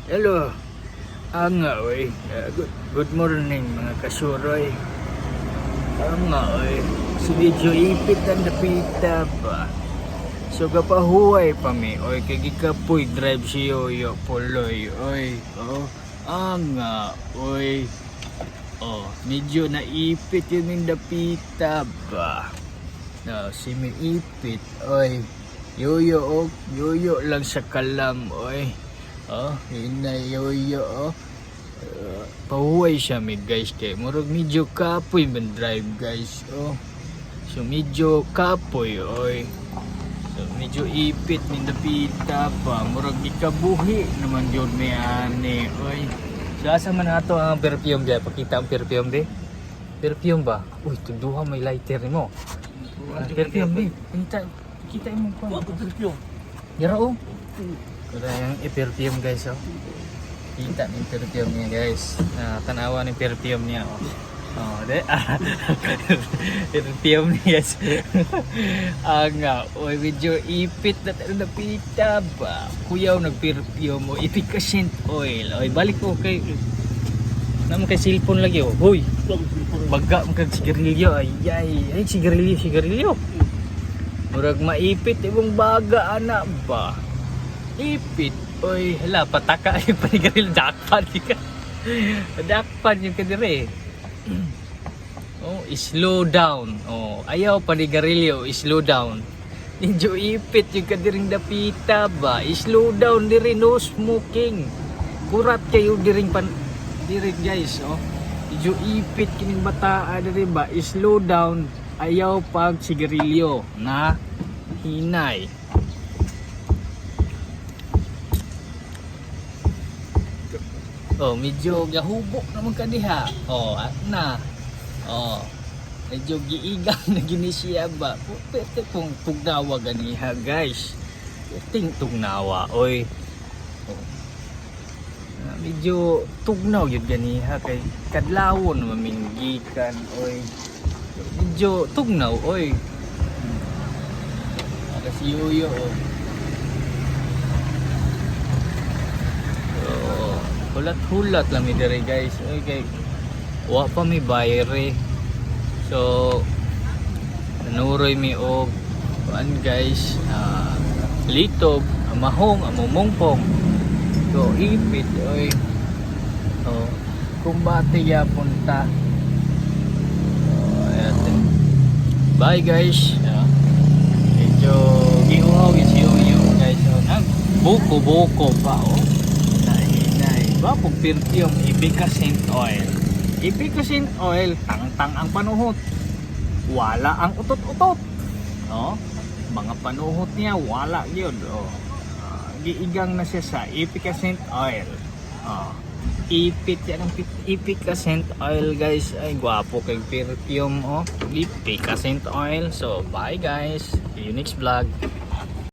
Hello, nga oy. Good morning mga kasuroy. Nga oy. Si Video ipit ang napita ba. So kapahuay pa mi oy kay gikapoy drive si Yoyo Poloy oy. Nga oy. Medyo naipit yun yung napita ba. Si mi ipit oy. Yoyo lang sa kalam oy. Yun na Yoyo pahuway siya guys kay murag medyo kapoy man drive guys so medyo kapoy oy. So medyo ipit ni napita pa murag ikabuhi naman yun may ani oy. So asa man ato ang perfume dia, pakita ang perfume di. Perfume ba? Uy, tunduha may lighter mo. Perfume di. Kita mo pa. Ako perfume. Yara Kaya yung i-perfume guys Kita ng perfume niya guys. Tanawa ng perfume niya perfume niya nga oy medyo ipit na napita ba. Kuyaw nag-perfume efficient oil. Oy balik ko kay naman kay cellphone lagi hoy. Baga kag sigarilyo ay sigarilyo. Murag maipit ibang baga anak ba. Ipit oy hala pataka ay panigaril dakpan yung kadire slow down ayaw panigarilyo slow down medyo ipit yung kadiring dapita ba slow down diri no smoking kurat kayo diring guys medyo ipit kining bata diri ba slow down ayaw pag sigarilyo na hinay. Medyo gahubok naman ka diha. Medyo giigang na gini siya ba. Pwede kong tugnawa ganiha guys. Ting tugnawa oy. Medyo tugnaw yun ganiha kay kadlawon maminggikan oy. Medyo tugnaw oy. Kasi Yoyo hulat-hulat lang mi dire guys. Okay. Wa pa mi bayre. So nanuroy mi og kuan guys. Litob, mahong, amumungpong. So ipit oy. Kumbate ya punta. Ayan. Bye guys. Medyo giuhaw si Yoyo guys. Buko pa Bapog perfume efficient oil. Efficient oil tang ang panuhot. Wala ang utot-utot. Mga panuhot niya wala gyud. Giigang na siya sa efficient oil. Ipit yan ang efficient oil guys. Ay gwapo kay perfume efficient oil. So bye guys. See you next vlog.